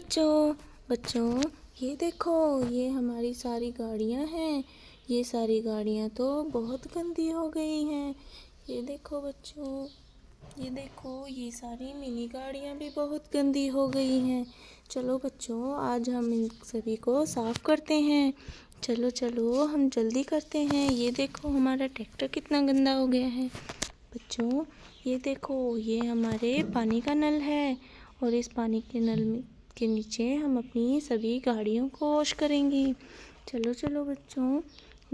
बच्चों बच्चों, ये देखो, ये हमारी सारी गाड़ियाँ हैं। ये सारी गाड़ियाँ तो बहुत गंदी हो गई हैं। ये देखो बच्चों, ये देखो, ये सारी मिनी गाड़ियाँ भी बहुत गंदी हो गई हैं। चलो बच्चों, आज हम इन सभी को साफ़ करते हैं। चलो चलो, हम जल्दी करते हैं। ये देखो, हमारा ट्रैक्टर कितना गंदा हो गया है। बच्चों, ये देखो, ये हमारे पानी का नल है और इस पानी के नल में के नीचे हम अपनी सभी गाड़ियों को वॉश करेंगे। चलो चलो बच्चों,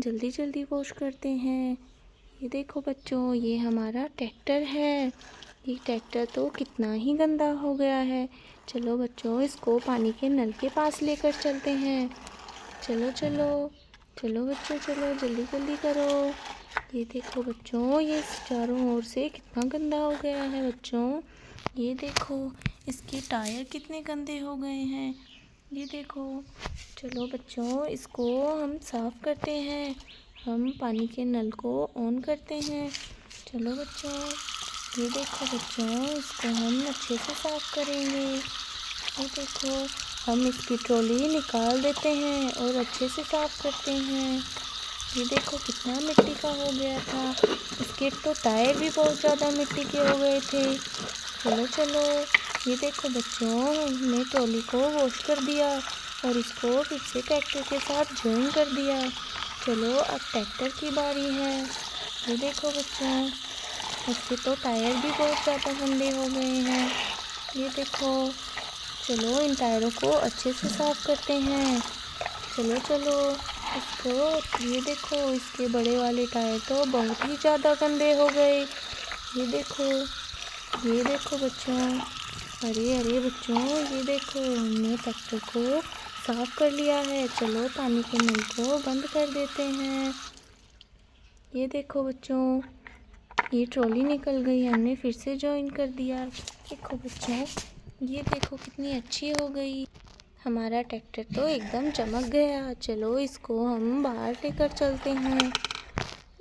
जल्दी जल्दी वॉश करते हैं। ये देखो बच्चों, ये हमारा ट्रैक्टर है। ये ट्रैक्टर तो कितना ही गंदा हो गया है। चलो बच्चों, इसको पानी के नल के पास लेकर चलते हैं। चलो चलो चलो बच्चों, चलो जल्दी जल्दी करो। ये देखो बच्चों, ये चारों ओर से कितना गंदा हो गया है। बच्चों, ये देखो, इसके टायर कितने गंदे हो गए हैं। ये देखो, चलो बच्चों, इसको हम साफ़ करते हैं। हम पानी के नल को ऑन करते हैं। चलो बच्चों, ये देखो बच्चों, इसको हम अच्छे से साफ़ करेंगे। ये देखो, हम इसकी ट्रॉली निकाल देते हैं और अच्छे से साफ़ करते हैं। ये देखो, कितना मिट्टी का हो गया था। इसके तो टायर भी बहुत ज़्यादा मिट्टी के हो गए थे। चलो चलो, ये देखो बच्चों, हमने ट्रॉली को वॉश कर दिया और इसको फिर से ट्रैक्टर के साथ जॉइन कर दिया। चलो, अब ट्रैक्टर की बारी है। ये देखो बच्चों, इसके तो टायर भी बहुत ज़्यादा गंदे हो गए हैं। ये देखो, चलो इन टायरों को अच्छे से साफ़ करते हैं। चलो चलो, इसको, ये देखो, इसके बड़े वाले टायर तो बहुत ही ज़्यादा गंदे हो गए। ये देखो बच्चों, अरे अरे बच्चों, ये देखो, हमने ट्रैक्टर को साफ़ कर लिया है। चलो पानी के नल को बंद कर देते हैं। ये देखो बच्चों, ये ट्रॉली निकल गई, हमने फिर से जॉइन कर दिया। देखो बच्चों, ये देखो कितनी अच्छी हो गई। हमारा ट्रैक्टर तो एकदम चमक गया। चलो इसको हम बाहर लेकर चलते हैं।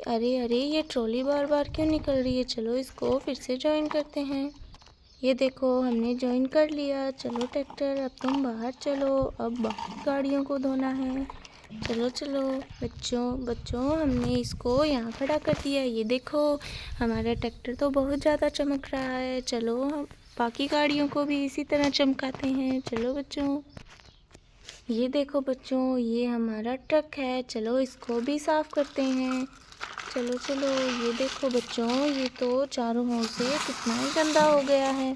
अरे अरे, ये ट्रॉली बार बार क्यों निकल रही है। चलो इसको फिर से जॉइन करते हैं। ये देखो, हमने जॉइन कर लिया। चलो ट्रैक्टर, अब तुम बाहर चलो, अब बाकी गाड़ियों को धोना है। चलो चलो बच्चों, हमने इसको यहाँ खड़ा कर दिया। ये देखो, हमारा ट्रैक्टर तो बहुत ज़्यादा चमक रहा है। चलो हम बाकी गाड़ियों को भी इसी तरह चमकाते हैं। चलो बच्चों, ये देखो बच्चों, ये हमारा ट्रक है। चलो इसको भी साफ़ करते हैं। चलो चलो, ये देखो बच्चों, ये तो चारों ओर से कितना ही गंदा हो गया है।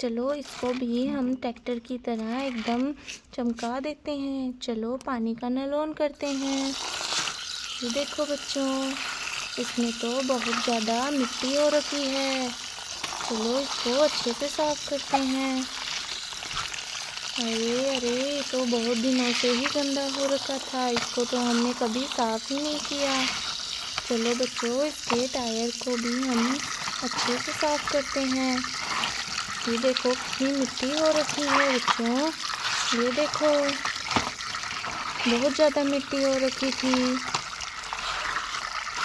चलो इसको भी हम ट्रैक्टर की तरह एकदम चमका देते हैं। चलो पानी का नल ऑन करते हैं। ये देखो बच्चों, इसमें तो बहुत ज़्यादा मिट्टी हो रखी है। चलो इसको अच्छे से साफ़ करते हैं। अरे अरे, ये तो बहुत दिनों से ही गंदा हो रखा था। इसको तो हमने कभी साफ़ ही नहीं किया। चलो बच्चों, इसके टायर को भी हम अच्छे से साफ़ करते हैं। ये देखो कितनी मिट्टी हो रखी है बच्चों। ये देखो, बहुत ज़्यादा मिट्टी हो रखी थी।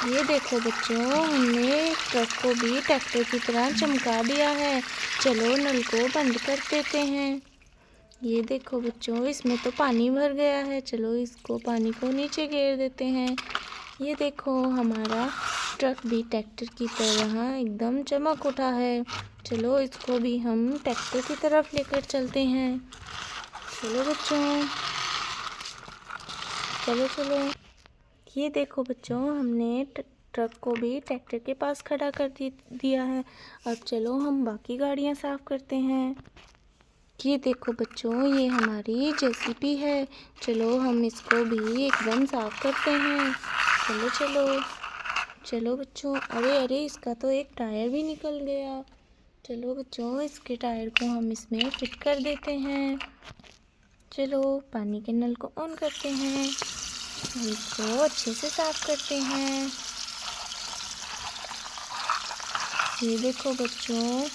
ये देखो बच्चों, हमने ट्रक को भी ट्रैक्टर की तरह चमका दिया है। चलो नल को बंद कर देते हैं। ये देखो बच्चों, इसमें तो पानी भर गया है। चलो इसको, पानी को नीचे गिर देते हैं। ये देखो, हमारा ट्रक भी ट्रैक्टर की तरह एकदम चमक उठा है। चलो इसको भी हम ट्रैक्टर की तरफ लेकर चलते हैं। चलो बच्चों, चलो चलो, ये देखो बच्चों, हमने ट्रक को भी ट्रैक्टर के पास खड़ा कर दिया है। अब चलो हम बाकी गाड़ियां साफ़ करते हैं। ये देखो बच्चों, ये हमारी जेसीबी है। चलो हम इसको भी एकदम साफ़ करते हैं। चलो चलो चलो बच्चों, अरे अरे, इसका तो एक टायर भी निकल गया। चलो बच्चों, इसके टायर को हम इसमें फिट कर देते हैं। चलो पानी के नल को ऑन करते हैं और इसको अच्छे से साफ़ करते हैं। ये देखो बच्चों,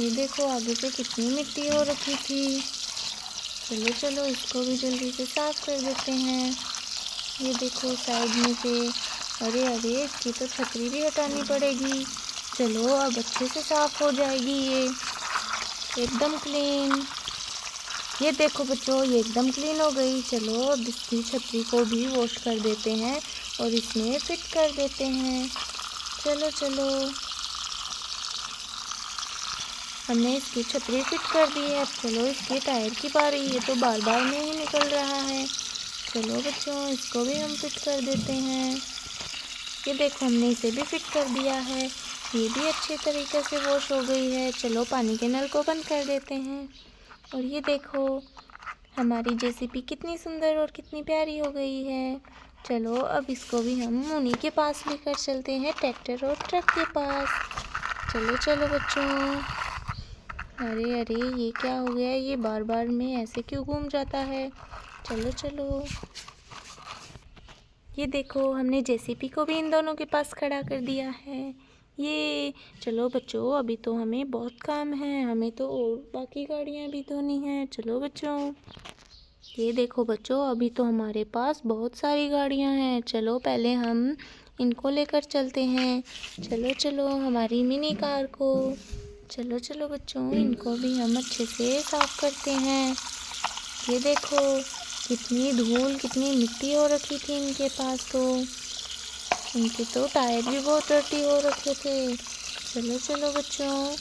ये देखो, आगे से कितनी मिट्टी हो रखी थी। चलो चलो, इसको भी जल्दी से साफ़ कर देते हैं। ये देखो साइड में से, अरे अरे, इसकी तो छतरी भी हटानी पड़ेगी। चलो अब अच्छे से साफ़ हो जाएगी ये, एकदम क्लीन। ये देखो बच्चों, ये एकदम क्लीन हो गई। चलो अब इसकी छतरी को भी वॉश कर देते हैं और इसमें फिट कर देते हैं। चलो चलो, हमने इसकी छतरी फिट कर दी है। अब चलो इसके टायर की बारी, ये तो बार बार में ही निकल रहा है। चलो बच्चों, इसको भी हम फिट कर देते हैं। ये देखो, हमने इसे भी फिट कर दिया है। ये भी अच्छे तरीके से वॉश हो गई है। चलो पानी के नल को बंद कर देते हैं। और ये देखो, हमारी जेसीबी कितनी सुंदर और कितनी प्यारी हो गई है। चलो अब इसको भी हम उन्हीं के पास लेकर चलते हैं, ट्रैक्टर और ट्रक के पास। चलो चलो बच्चों। अरे अरे, ये क्या हो गया? ये बार बार में ऐसे क्यों घूम जाता है? चलो चलो। ये देखो, हमने जेसीबी को भी इन दोनों के पास खड़ा कर दिया है। ये चलो बच्चों, अभी तो हमें बहुत काम है, हमें तो और बाकी गाड़ियाँ भी धोनी हैं। चलो बच्चों। ये देखो बच्चों, अभी तो हमारे पास बहुत सारी गाड़ियाँ हैं। चलो पहले हम इनको लेकर चलते हैं। चलो चलो, हमारी मिनी कार को। चलो चलो बच्चों, इनको भी हम अच्छे से साफ करते हैं। ये देखो, कितनी धूल, कितनी मिट्टी हो रखी थी इनके पास तो। इनके तो टायर भी बहुत डर्टी हो रखे थे। चलो चलो बच्चों।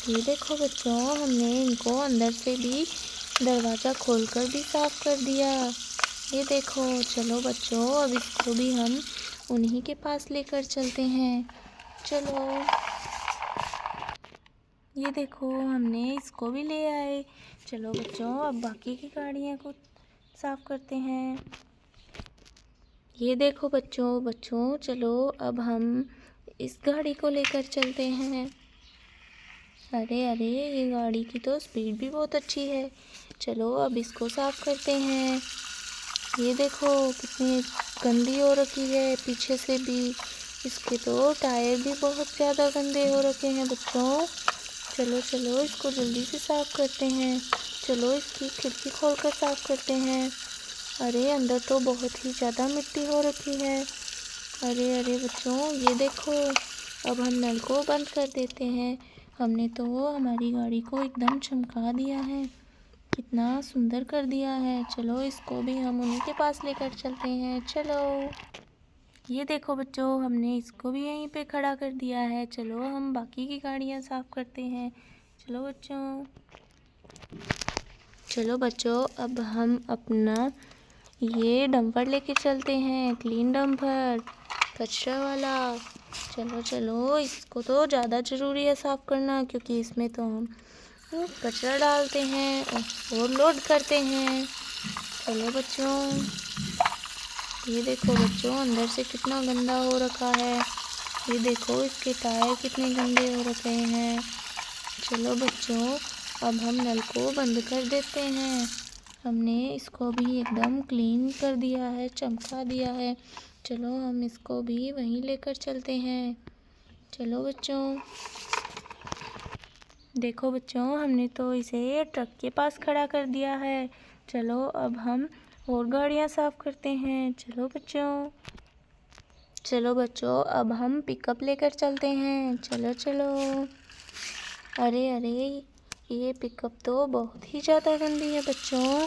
ये देखो बच्चों, हमने इनको अंदर से भी दरवाज़ा खोलकर भी साफ कर दिया। ये देखो। चलो बच्चों, अब इसको भी हम उन्हीं के पास लेकर चलते हैं। चलो। ये देखो, हमने इसको भी ले आए। चलो बच्चों, अब बाकी की गाड़ियाँ को साफ करते हैं। ये देखो बच्चों, चलो अब हम इस गाड़ी को लेकर चलते हैं। अरे अरे, ये गाड़ी की तो स्पीड भी बहुत अच्छी है। चलो अब इसको साफ करते हैं। ये देखो, कितनी गंदी हो रखी है पीछे से भी। इसके तो टायर भी बहुत ज़्यादा गंदे हो रखे हैं बच्चों। चलो चलो, इसको जल्दी से साफ करते हैं। चलो इसकी खिड़की खोलकर साफ करते हैं। अरे अंदर तो बहुत ही ज़्यादा मिट्टी हो रखी है। अरे अरे बच्चों, ये देखो, अब हम नल को बंद कर देते हैं। हमने तो हमारी गाड़ी को एकदम चमका दिया है, कितना सुंदर कर दिया है। चलो इसको भी हम उन्हीं के पास लेकर चलते हैं। चलो। ये देखो बच्चों, हमने इसको भी यहीं पे खड़ा कर दिया है। चलो हम बाकी की गाड़ियाँ साफ करते हैं। चलो बच्चों। चलो बच्चों, अब हम अपना ये डंपर लेके चलते हैं, क्लीन डंपर, कचरा वाला। चलो चलो, इसको तो ज़्यादा ज़रूरी है साफ़ करना, क्योंकि इसमें तो हम कचरा डालते हैं और लोड करते हैं। चलो बच्चों। ये देखो बच्चों, अंदर से कितना गंदा हो रखा है। ये देखो, इसके टायर कितने गंदे हो रखे हैं। चलो बच्चों, अब हम नल को बंद कर देते हैं। हमने इसको भी एकदम क्लीन कर दिया है, चमका दिया है। चलो हम इसको भी वहीं लेकर चलते हैं। चलो बच्चों। देखो बच्चों, हमने तो इसे ट्रक के पास खड़ा कर दिया है। चलो अब हम और गाड़ियाँ साफ़ करते हैं। चलो बच्चों। चलो बच्चों, अब हम पिकअप लेकर चलते हैं। चलो चलो। अरे अरे, ये पिकअप तो बहुत ही ज़्यादा गंदी है बच्चों।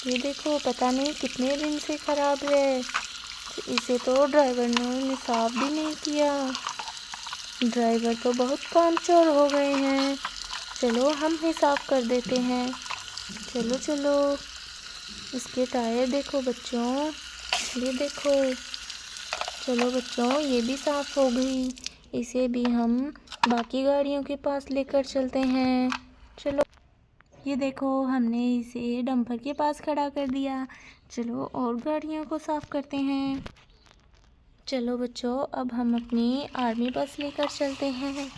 ये देखो, पता नहीं कितने दिन से ख़राब है। इसे तो ड्राइवर ने साफ भी नहीं किया। ड्राइवर तो बहुत कामचोर हो गए हैं। चलो हम ही साफ कर देते हैं। चलो चलो। इसके टायर देखो बच्चों, ये देखो। चलो बच्चों, ये भी साफ़ हो गई। इसे भी हम बाकी गाड़ियों के पास लेकर चलते हैं। चलो। ये देखो, हमने इसे डंपर के पास खड़ा कर दिया। चलो और गाड़ियों को साफ़ करते हैं। चलो बच्चों, अब हम अपनी आर्मी बस लेकर चलते हैं।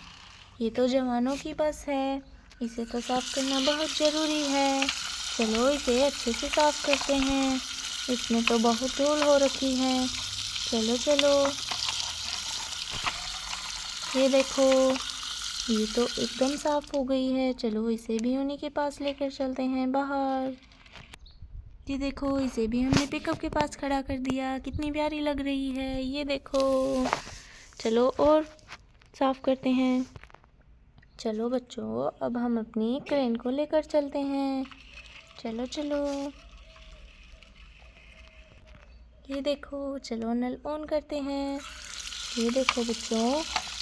ये तो जवानों की बस है, इसे तो साफ़ करना बहुत ज़रूरी है। चलो इसे अच्छे से साफ़ करते हैं। इसमें तो बहुत धूल हो रखी है। चलो चलो। ये देखो, ये तो एकदम साफ़ हो गई है। चलो इसे भी उन्हीं के पास लेकर चलते हैं बाहर। ये देखो, इसे भी हमने पिकअप के पास खड़ा कर दिया, कितनी प्यारी लग रही है। ये देखो। चलो और साफ़ करते हैं। चलो बच्चों, अब हम अपनी क्रेन को लेकर चलते हैं। चलो चलो। ये देखो, चलो नल ऑन करते हैं। ये देखो बच्चों,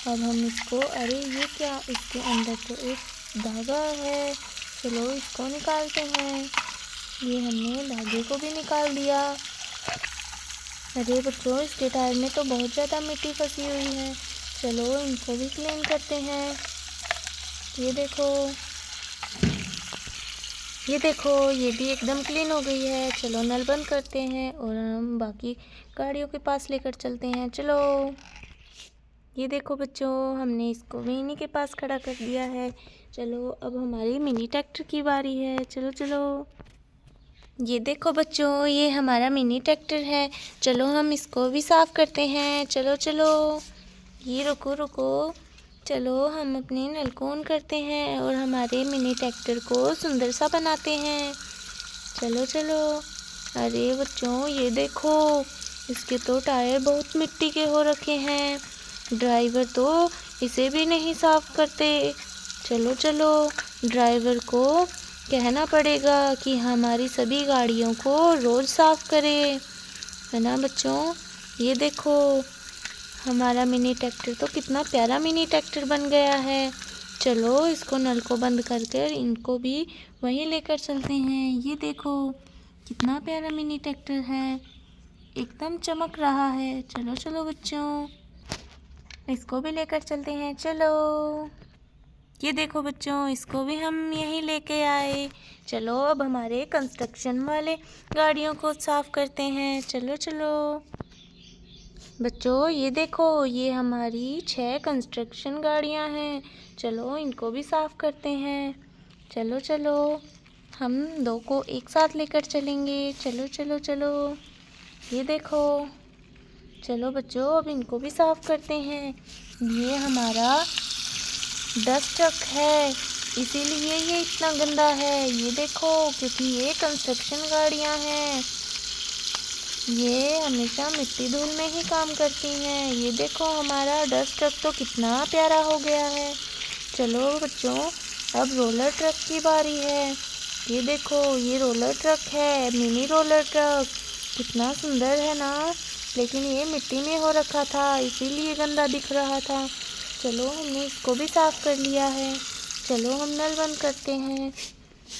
अब हम इसको, अरे ये क्या, इसके अंदर तो एक धागा है। चलो इसको निकालते हैं। ये हमने धागे को भी निकाल दिया। अरे बच्चों, इसके टायर में तो बहुत ज़्यादा मिट्टी फंसी हुई है। चलो इनको भी क्लीन करते हैं। ये देखो, ये देखो, ये भी एकदम क्लीन हो गई है। चलो नल बंद करते हैं और हम बाकी गाड़ियों के पास लेकर चलते हैं। चलो। ये देखो बच्चों, हमने इसको भी इन्हीं के पास खड़ा कर दिया है। चलो अब हमारी मिनी ट्रैक्टर की बारी है। चलो चलो। ये देखो बच्चों, ये हमारा मिनी ट्रैक्टर है। चलो हम इसको भी साफ़ करते हैं। चलो चलो। ये रुको रुको। चलो हम अपने नल को ऑन करते हैं और हमारे मिनी ट्रैक्टर को सुंदर सा बनाते हैं। चलो चलो। अरे बच्चों, ये देखो, इसके तो टायर बहुत मिट्टी के हो रखे हैं। ड्राइवर तो इसे भी नहीं साफ करते। चलो चलो, ड्राइवर को कहना पड़ेगा कि हमारी सभी गाड़ियों को रोज़ साफ करे, है ना बच्चों। ये देखो, हमारा मिनी ट्रैक्टर तो कितना प्यारा मिनी ट्रैक्टर बन गया है। चलो इसको नल को बंद कर कर इनको भी वहीं लेकर चलते हैं। ये देखो, कितना प्यारा मिनी ट्रैक्टर है, एकदम चमक रहा है। चलो चलो बच्चों, इसको भी लेकर चलते हैं। चलो। ये देखो बच्चों, इसको भी हम यहीं लेके आए। चलो अब हमारे कंस्ट्रक्शन वाले गाड़ियों को साफ़ करते हैं। चलो चलो बच्चों, ये देखो, ये हमारी 6 कंस्ट्रक्शन गाड़ियां हैं। चलो इनको भी साफ़ करते हैं। चलो चलो, हम 2 को एक साथ लेकर चलेंगे। चलो चलो चलो। ये देखो, चलो बच्चों, अब इनको भी साफ़ करते हैं। ये हमारा डस्ट ट्रक है, इसीलिए ये इतना गंदा है। ये देखो, क्योंकि ये कंस्ट्रक्शन गाड़ियां हैं, ये हमेशा मिट्टी धूल में ही काम करती हैं। ये देखो, हमारा डस्ट ट्रक तो कितना प्यारा हो गया है। चलो बच्चों, अब रोलर ट्रक की बारी है। ये देखो, ये रोलर ट्रक है, मिनी रोलर ट्रक, कितना सुंदर है ना। लेकिन ये मिट्टी में हो रखा था, इसीलिए गंदा दिख रहा था। चलो हमने इसको भी साफ़ कर लिया है। चलो हम नल बंद करते हैं।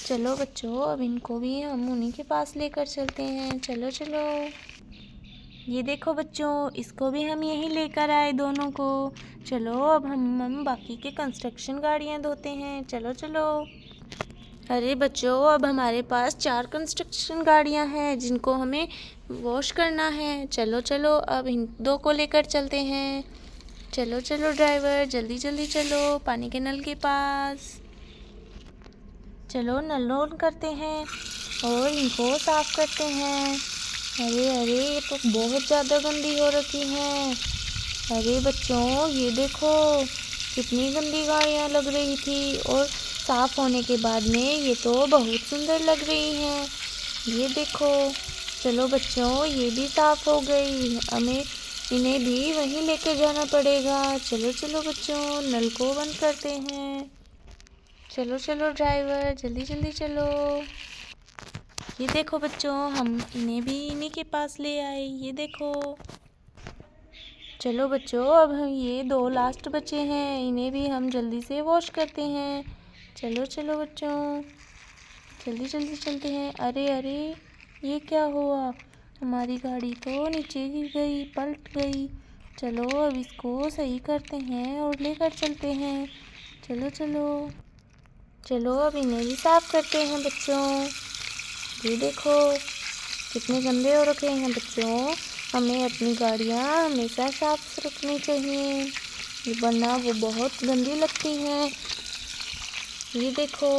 चलो बच्चों, अब इनको भी हम उन्हीं के पास लेकर चलते हैं। चलो चलो। ये देखो बच्चों, इसको भी हम यहीं लेकर आए दोनों को। चलो अब हम बाकी के कंस्ट्रक्शन गाड़ियाँ धोते हैं। चलो चलो। अरे बच्चों, अब हमारे पास 4 कंस्ट्रक्शन गाड़ियाँ हैं जिनको हमें वॉश करना है। चलो चलो, अब इन 2 को लेकर चलते हैं। चलो चलो ड्राइवर, जल्दी जल्दी चलो पानी के नल के पास। चलो नल ऑन करते हैं और इनको साफ़ करते हैं। अरे अरे, ये तो बहुत ज़्यादा गंदी हो रखी हैं। अरे बच्चों, ये देखो, कितनी गंदी गाड़ियाँ लग रही थी और साफ़ होने के बाद में ये तो बहुत सुंदर लग रही हैं। ये देखो, चलो बच्चों, ये भी साफ़ हो गई। हमें इन्हें भी वहीं लेकर जाना पड़ेगा। चलो चलो बच्चों, नल को बंद करते हैं। चलो चलो ड्राइवर, जल्दी जल्दी चलो। ये देखो बच्चों, हम इन्हें भी इन्हीं के पास ले आए। ये देखो, चलो बच्चों, अब हम ये 2 लास्ट बचे हैं, इन्हें भी हम जल्दी से वॉश करते हैं। चलो चलो बच्चों, जल्दी जल्दी चलते हैं। अरे अरे, ये क्या हुआ, हमारी गाड़ी तो नीचे गिर गई, पलट गई। चलो अब इसको सही करते हैं और लेकर चलते हैं। चलो चलो। चलो अब इन्हें भी साफ़ करते हैं बच्चों। ये देखो, कितने गंदे हो रखे हैं बच्चों। हमें अपनी गाड़ियाँ हमेशा साफ रखनी चाहिए, वरना वो बहुत गंदी लगती हैं। ये देखो,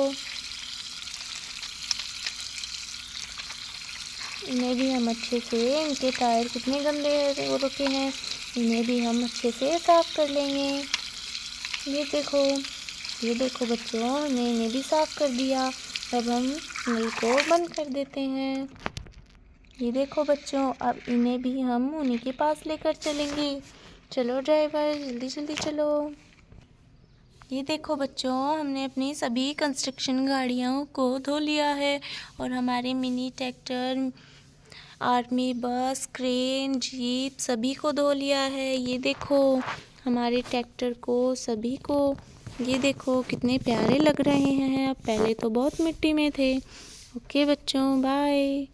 इन्हें भी हम अच्छे से, इनके टायर कितने गंदे हो रखे हैं, इन्हें भी हम अच्छे से साफ़ कर लेंगे। ये देखो बच्चों, हमने इन्हें भी साफ़ कर दिया। अब हम नल को बंद कर देते हैं। ये देखो बच्चों, अब इन्हें भी हम उन्हीं के पास लेकर चलेंगे। चलो ड्राइवर, जल्दी जल्दी चलो। ये देखो बच्चों, हमने अपनी सभी कंस्ट्रक्शन गाड़ियों को धो लिया है और हमारे मिनी ट्रैक्टर, आर्मी बस, क्रेन, जीप सभी को धो लिया है। ये देखो हमारे ट्रैक्टर को, सभी को। ये देखो कितने प्यारे लग रहे हैं। अब पहले तो बहुत मिट्टी में थे। ओके बच्चों, बाय।